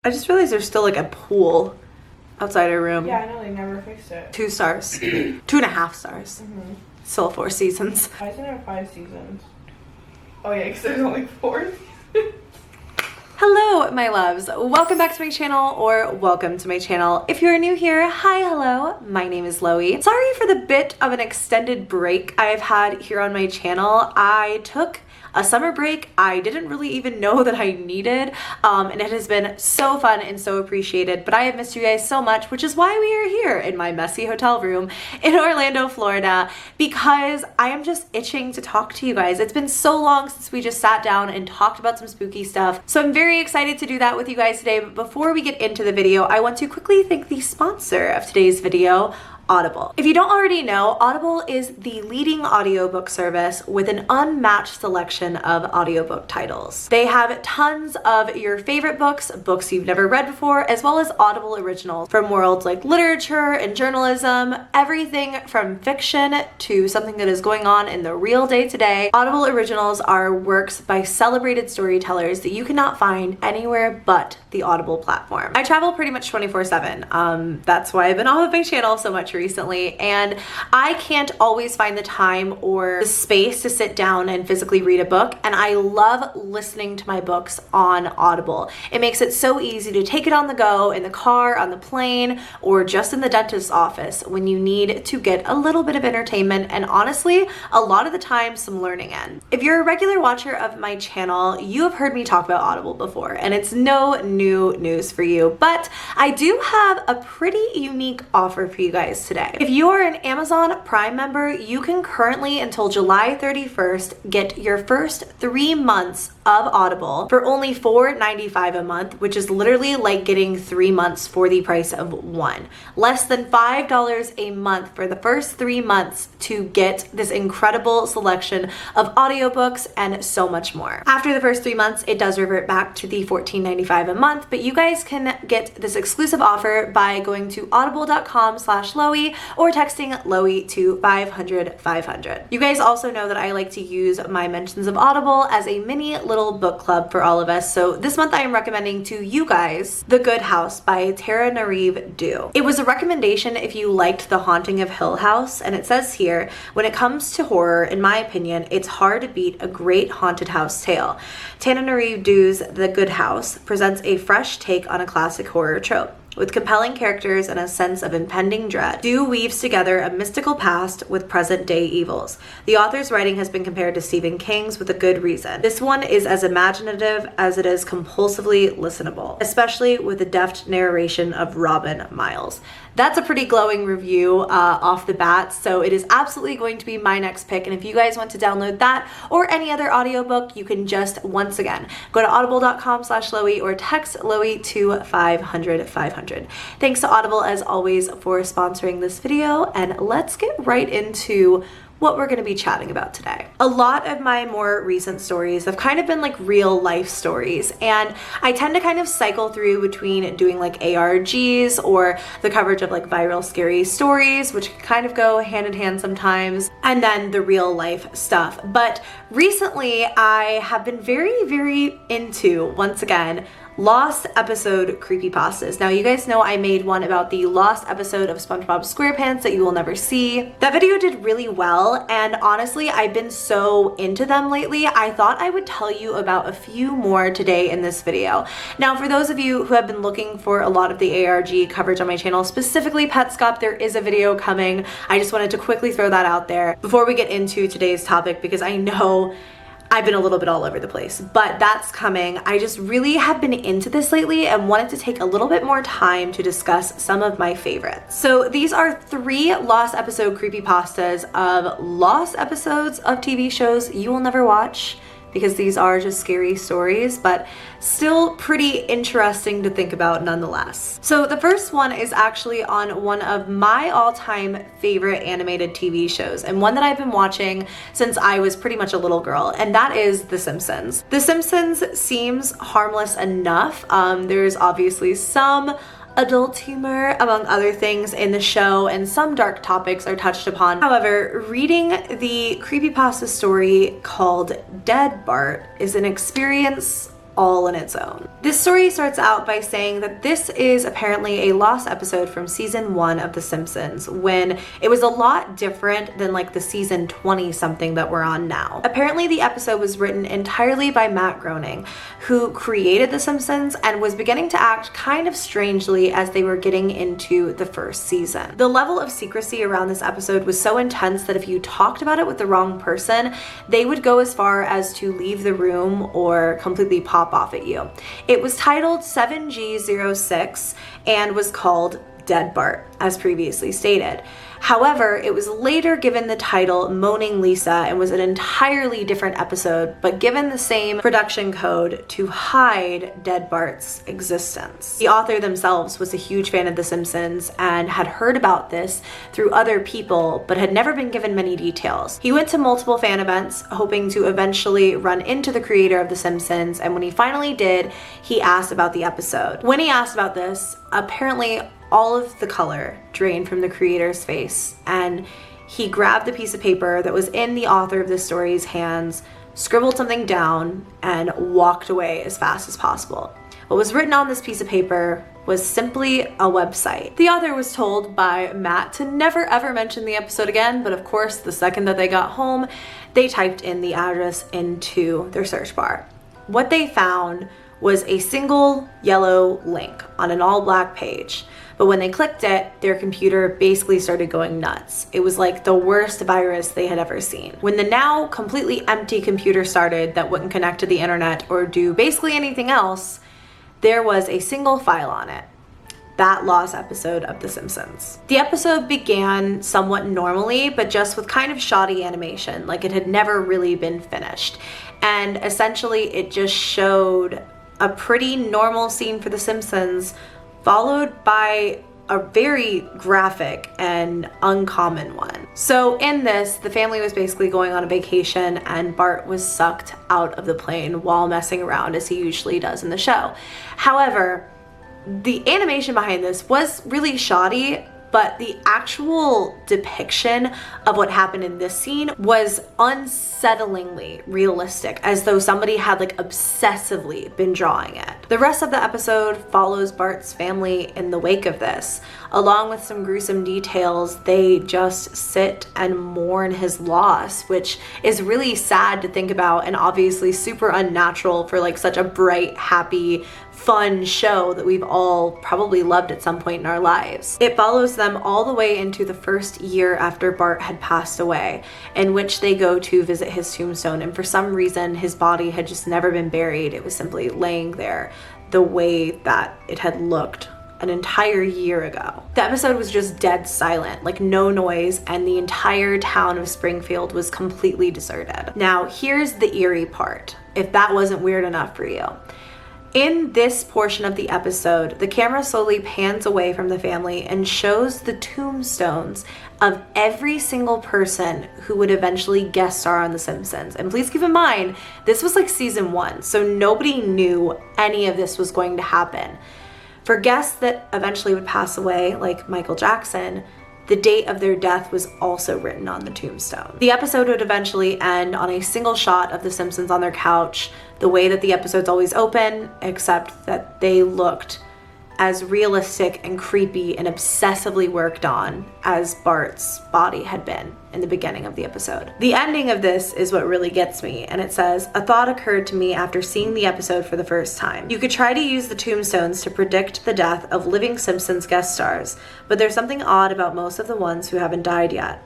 I just realized there's still like a pool outside our room. Yeah, I know, they never fixed it. 2 stars. 2.5 stars. Mm-hmm. Still 4 seasons. Why isn't there 5 seasons? Oh yeah, because there's only 4. Hello, my loves. Welcome back to my channel, or welcome to my channel. If you're new here, hi, hello. My name is Loey. Sorry for the bit of an extended break I've had here on my channel. I took a summer break I didn't really even know that I needed, and it has been so fun and so appreciated, but I have missed you guys so much, which is why we are here in my messy hotel room in Orlando, Florida, because I am just itching to talk to you guys. It's been so long since we just sat down and talked about some spooky stuff, so I'm very excited to do that with you guys today. But before we get into the video, I want to quickly thank the sponsor of today's video, Audible. If you don't already know, Audible is the leading audiobook service with an unmatched selection of audiobook titles. They have tons of your favorite books, books you've never read before, as well as Audible originals from worlds like literature and journalism, everything from fiction to something that is going on in the real day-to-day. Audible originals are works by celebrated storytellers that you cannot find anywhere but the Audible platform. I travel pretty much 24/7. That's why I've been off of my channel so much recently, and I can't always find the time or the space to sit down and physically read a book, and I love listening to my books on Audible. It makes it so easy to take it on the go, in the car, on the plane, or just in the dentist's office when you need to get a little bit of entertainment and honestly, a lot of the time, some learning in. If you're a regular watcher of my channel, you have heard me talk about Audible before, and it's no new news for you, but I do have a pretty unique offer for you guys today. If you are an Amazon Prime member, you can currently, until July 31st, get your first 3 months of Audible for only $4.95 a month, which is literally like getting 3 months for the price of 1. Less than $5 a month for the first 3 months to get this incredible selection of audiobooks and so much more. After the first 3 months, it does revert back to the $14.95 a month, but you guys can get this exclusive offer by going to audible.com/Loey or texting Loey to 500-500. You guys also know that I like to use my mentions of Audible as a mini little book club for all of us, so this month I am recommending to you guys The Good House by Tara Nariv Dew. It was a recommendation if you liked The Haunting of Hill House, and it says here, when it comes to horror, in my opinion, it's hard to beat a great haunted house tale. Tara Nariv Dew's The Good House presents a fresh take on a classic horror trope. With compelling characters and a sense of impending dread, Dew weaves together a mystical past with present-day evils. The author's writing has been compared to Stephen King's with a good reason. This one is as imaginative as it is compulsively listenable, especially with the deft narration of Robin Miles. That's a pretty glowing review off the bat, so it is absolutely going to be my next pick, and if you guys want to download that or any other audiobook, you can just, once again, go to audible.com/Loey or text Loey to 500-500. Thanks to Audible, as always, for sponsoring this video, and let's get right into what we're going to be chatting about today. A lot of my more recent stories have kind of been like real life stories, and I tend to kind of cycle through between doing like ARGs or the coverage of like viral scary stories, which kind of go hand in hand sometimes, and then the real life stuff. But recently I have been very into, once again, lost episode creepypastas. Now, you guys know I made one about the lost episode of SpongeBob SquarePants that you will never see. That video did really well, and honestly, I've been so into them lately, I thought I would tell you about a few more today in this video. Now, for those of you who have been looking for a lot of the ARG coverage on my channel, specifically Petscop, there is a video coming. I just wanted to quickly throw that out there before we get into today's topic, because I know I've been a little bit all over the place, but that's coming. I just really have been into this lately and wanted to take a little bit more time to discuss some of my favorites. So these are 3 lost episode creepypastas of lost episodes of TV shows you will never watch, because these are just scary stories, but still pretty interesting to think about nonetheless. So the first one is actually on one of my all-time favorite animated TV shows, and one that I've been watching since I was pretty much a little girl, and that is The Simpsons. The Simpsons seems harmless enough. There's obviously some adult humor, among other things, in the show, and some dark topics are touched upon. However, reading the creepypasta story called Dead Bart is an experience all in its own. This story starts out by saying that this is apparently a lost episode from season 1 of The Simpsons, when it was a lot different than like the season 20 something that we're on now. Apparently the episode was written entirely by Matt Groening, who created The Simpsons and was beginning to act kind of strangely as they were getting into the first season. The level of secrecy around this episode was so intense that if you talked about it with the wrong person, they would go as far as to leave the room or completely pop off at you. It was titled 7G06 and was called Dead Bart, as previously stated. However, it was later given the title Moaning Lisa and was an entirely different episode, but given the same production code to hide Dead Bart's existence. The author themselves was a huge fan of The Simpsons and had heard about this through other people, but had never been given many details. He went to multiple fan events, hoping to eventually run into the creator of The Simpsons, and when he finally did, he asked about the episode. When he asked about this, apparently all of the color drained from the creator's face, and he grabbed the piece of paper that was in the author of this story's hands, scribbled something down, and walked away as fast as possible. What was written on this piece of paper was simply a website. The author was told by Matt to never ever mention the episode again, but of course, the second that they got home, they typed in the address into their search bar. What they found was a single yellow link on an all-black page. But when they clicked it, their computer basically started going nuts. It was like the worst virus they had ever seen. When the now completely empty computer started that wouldn't connect to the internet or do basically anything else, there was a single file on it. That lost episode of The Simpsons. The episode began somewhat normally, but just with kind of shoddy animation, like it had never really been finished. And essentially it just showed a pretty normal scene for The Simpsons, followed by a very graphic and uncommon one. So in this, the family was basically going on a vacation and Bart was sucked out of the plane while messing around as he usually does in the show. However, the animation behind this was really shoddy, but the actual depiction of what happened in this scene was unsettlingly realistic, as though somebody had like obsessively been drawing it. The rest of the episode follows Bart's family in the wake of this. Along with some gruesome details, they just sit and mourn his loss, which is really sad to think about and obviously super unnatural for like such a bright, happy, fun show that we've all probably loved at some point in our lives. It follows them all the way into the first year after Bart had passed away, in which they go to visit his tombstone, and for some reason his body had just never been buried. It was simply laying there the way that it had looked an entire year ago. The episode was just dead silent, like no noise, and the entire town of Springfield was completely deserted. Now here's the eerie part, if that wasn't weird enough for you. In this portion of the episode, the camera slowly pans away from the family and shows the tombstones of every single person who would eventually guest star on The Simpsons. And please keep in mind, this was like season 1, so nobody knew any of this was going to happen. For guests that eventually would pass away, like Michael Jackson, the date of their death was also written on the tombstone. The episode would eventually end on a single shot of the Simpsons on their couch, the way that the episodes always open, except that they looked as realistic and creepy and obsessively worked on as Bart's body had been in the beginning of the episode. The ending of this is what really gets me, and it says, "A thought occurred to me after seeing the episode for the first time. You could try to use the tombstones to predict the death of living Simpsons guest stars, but there's something odd about most of the ones who haven't died yet.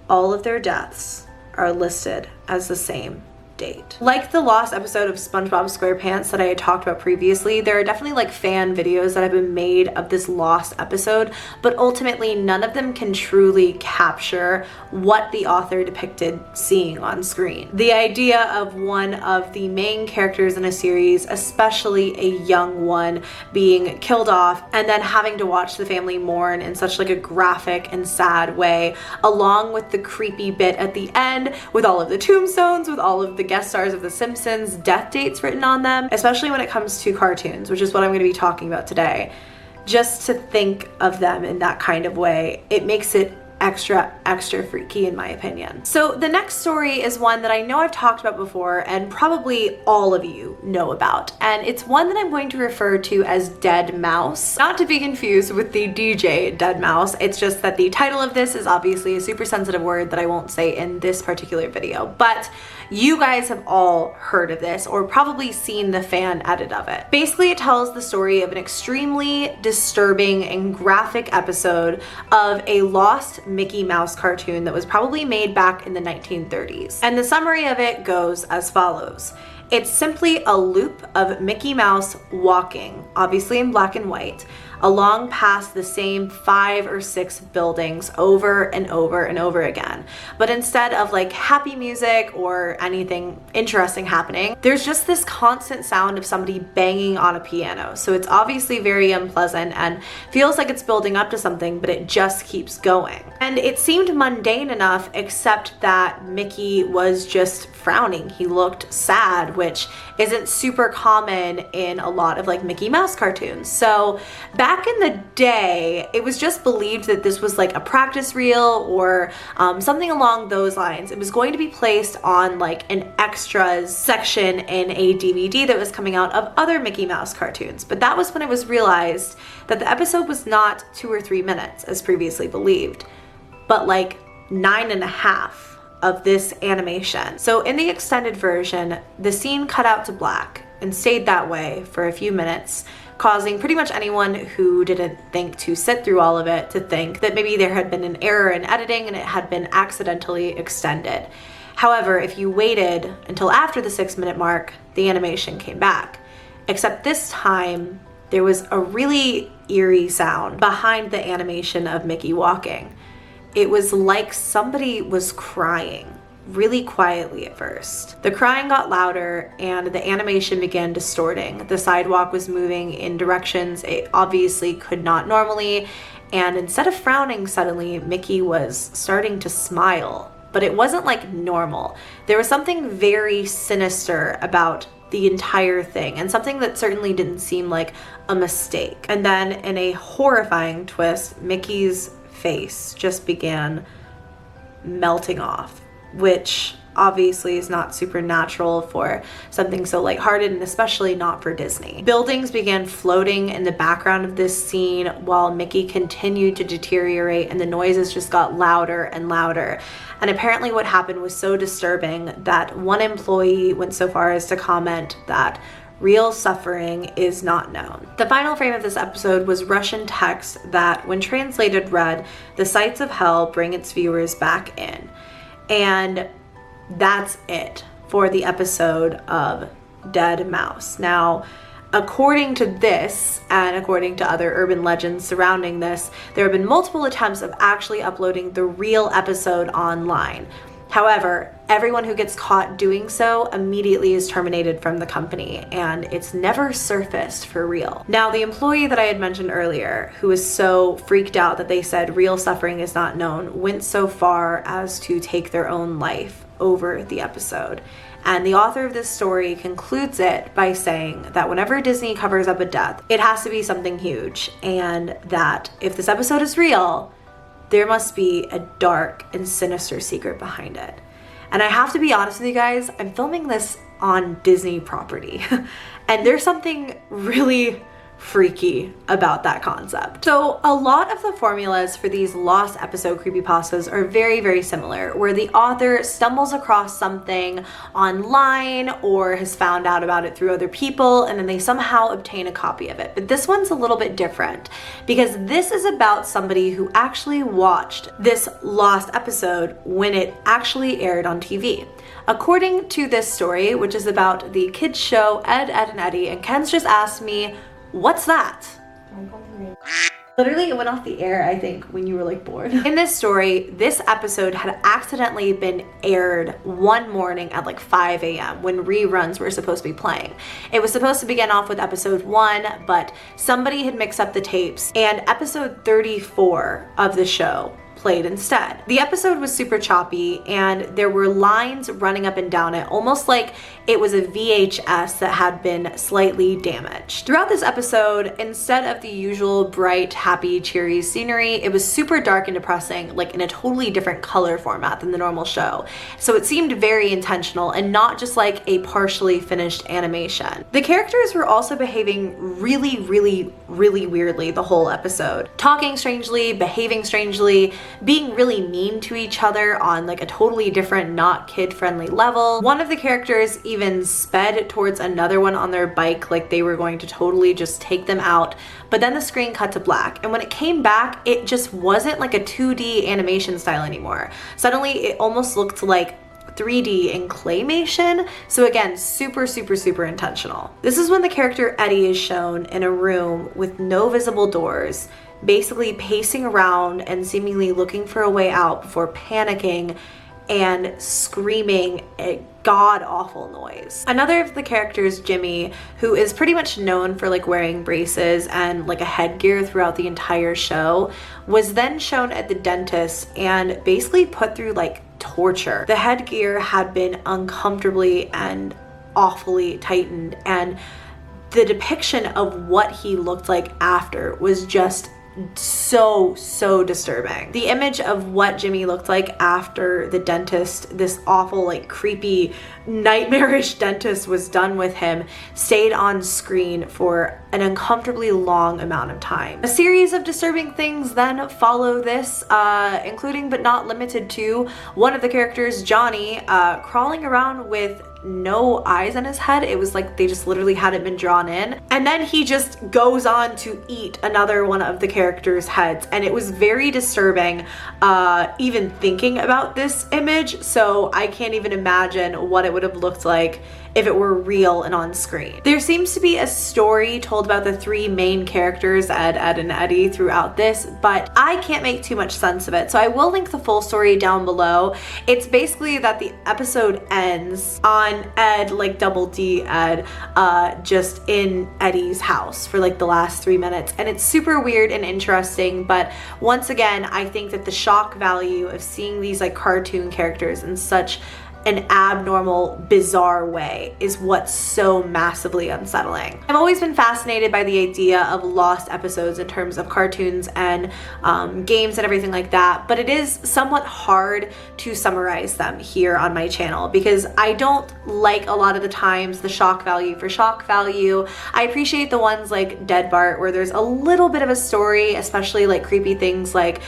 All of their deaths are listed as the same date." Like the lost episode of SpongeBob SquarePants that I had talked about previously, there are definitely like fan videos that have been made of this lost episode, but ultimately none of them can truly capture what the author depicted seeing on screen. The idea of one of the main characters in a series, especially a young one, being killed off and then having to watch the family mourn in such like a graphic and sad way, along with the creepy bit at the end with all of the tombstones, with all of the guest stars of The Simpsons, death dates written on them, especially when it comes to cartoons, which is what I'm going to be talking about today. Just to think of them in that kind of way, it makes it extra freaky in my opinion. So the next story is one that I know I've talked about before and probably all of you know about, and it's one that I'm going to refer to as Dead Mouse. Not to be confused with the DJ Dead Mouse, it's just that the title of this is obviously a super sensitive word that I won't say in this particular video, but you guys have all heard of this or probably seen the fan edit of it. Basically, it tells the story of an extremely disturbing and graphic episode of a lost Mickey Mouse cartoon that was probably made back in the 1930s. And the summary of it goes as follows. It's simply a loop of Mickey Mouse walking, obviously in black and white, along past the same 5 or 6 buildings over and over and over again. But instead of like happy music or anything interesting happening, there's just this constant sound of somebody banging on a piano. So it's obviously very unpleasant and feels like it's building up to something, but it just keeps going. And it seemed mundane enough, except that Mickey was just frowning. He looked sad, which isn't super common in a lot of like Mickey Mouse cartoons. So back in the day, it was just believed that this was like a practice reel or something along those lines. It was going to be placed on like an extras section in a DVD that was coming out of other Mickey Mouse cartoons. But that was when it was realized that the episode was not 2 or 3 minutes as previously believed, but like 9.5 of this animation. So in the extended version, the scene cut out to black and stayed that way for a few minutes, causing pretty much anyone who didn't think to sit through all of it to think that maybe there had been an error in editing and it had been accidentally extended. However, if you waited until after the 6-minute mark, the animation came back. Except this time, there was a really eerie sound behind the animation of Mickey walking. It was like somebody was crying really quietly at first. The crying got louder and the animation began distorting. The sidewalk was moving in directions it obviously could not normally, and instead of frowning suddenly, Mickey was starting to smile. But it wasn't like normal. There was something very sinister about the entire thing, and something that certainly didn't seem like a mistake. And then in a horrifying twist, Mickey's face just began melting off, which obviously is not supernatural for something so lighthearted, and especially not for Disney. Buildings began floating in the background of this scene while Mickey continued to deteriorate, and the noises just got louder and louder. And apparently what happened was so disturbing that one employee went so far as to comment that real suffering is not known. The final frame of this episode was Russian text that, when translated, read, "The sights of hell bring its viewers back in." And that's it for the episode of Dead Mouse. Now, according to this, and according to other urban legends surrounding this, there have been multiple attempts of actually uploading the real episode online. However, everyone who gets caught doing so immediately is terminated from the company, and it's never surfaced for real. Now, the employee that I had mentioned earlier, who was so freaked out that they said real suffering is not known, went so far as to take their own life over the episode. And the author of this story concludes it by saying that whenever Disney covers up a death, it has to be something huge, and that if this episode is real, there must be a dark and sinister secret behind it. And I have to be honest with you guys, I'm filming this on Disney property, and there's something really freaky about that concept. So a lot of the formulas for these lost episode creepypastas are very, very similar, where the author stumbles across something online or has found out about it through other people, and then they somehow obtain a copy of it. But this one's a little bit different because this is about somebody who actually watched this lost episode when it actually aired on TV. According to this story, which is about the kids show Ed, Ed and Eddie, and Ken's just asked me, "What's that?" Literally, it went off the air, I think, when you were like bored. In this story, this episode had accidentally been aired one morning at like 5 a.m. when reruns were supposed to be playing. It was supposed to begin off with episode 1, but somebody had mixed up the tapes, and episode 34 of the show played instead. The episode was super choppy and there were lines running up and down it, almost like it was a VHS that had been slightly damaged. Throughout this episode, instead of the usual bright, happy, cheery scenery, it was super dark and depressing, like in a totally different color format than the normal show. So it seemed very intentional and not just like a partially finished animation. The characters were also behaving really weirdly the whole episode. Talking strangely, behaving strangely, being really mean to each other on like a totally different, not kid-friendly level. One of the characters even sped towards another one on their bike like they were going to totally just take them out, but then the screen cut to black, and when it came back, it just wasn't like a 2D animation style anymore. Suddenly, it almost looked like 3D and claymation. So again, super intentional. This is when the character Eddie is shown in a room with no visible doors, basically pacing around and seemingly looking for a way out before panicking and screaming a god-awful noise. Another of the characters, Jimmy, who is pretty much known for like wearing braces and like a headgear throughout the entire show, was then shown at the dentist and basically put through like torture. The headgear had been uncomfortably and awfully tightened, and the depiction of what he looked like after was just so disturbing. The image of what Jimmy looked like after the dentist, this awful, like creepy, nightmarish dentist was done with him, stayed on screen for an uncomfortably long amount of time. A series of disturbing things then follow this, including but not limited to one of the characters, Johnny, crawling around with no eyes on his head. It was like they just literally hadn't been drawn in. And then he just goes on to eat another one of the characters' heads. And it was very disturbing, even thinking about this image. So I can't even imagine what it would have looked like if it were real and on screen. There seems to be a story told about the three main characters, Ed, and Eddie, throughout this, but I can't make too much sense of it. So I will link the full story down below. It's basically that the episode ends on Ed, like double D Ed, just in Eddie's house for like the last 3 minutes. And it's super weird and interesting, but once again, I think that the shock value of seeing these like cartoon characters in such an abnormal, bizarre way is what's so massively unsettling. I've always been fascinated by the idea of lost episodes in terms of cartoons and games and everything like that, but it is somewhat hard to summarize them here on my channel because I don't like a lot of the times the shock value for shock value. I appreciate the ones like Dead Bart where there's a little bit of a story, especially like creepy things like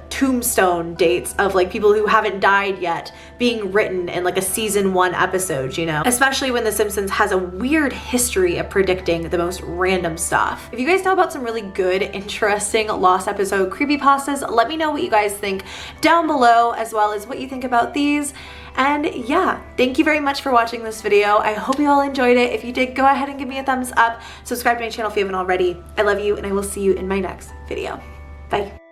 tombstone dates of like people who haven't died yet being written in like a season 1 episode, you know, especially when The Simpsons has a weird history of predicting the most random stuff. If you guys know about some really good, interesting lost episode creepypastas, let me know what you guys think down below, as well as what you think about these. And yeah, thank you very much for watching this video. I hope you all enjoyed it. If you did, go ahead and give me a thumbs up. Subscribe to my channel if you haven't already. I love you, and I will see you in my next video. Bye.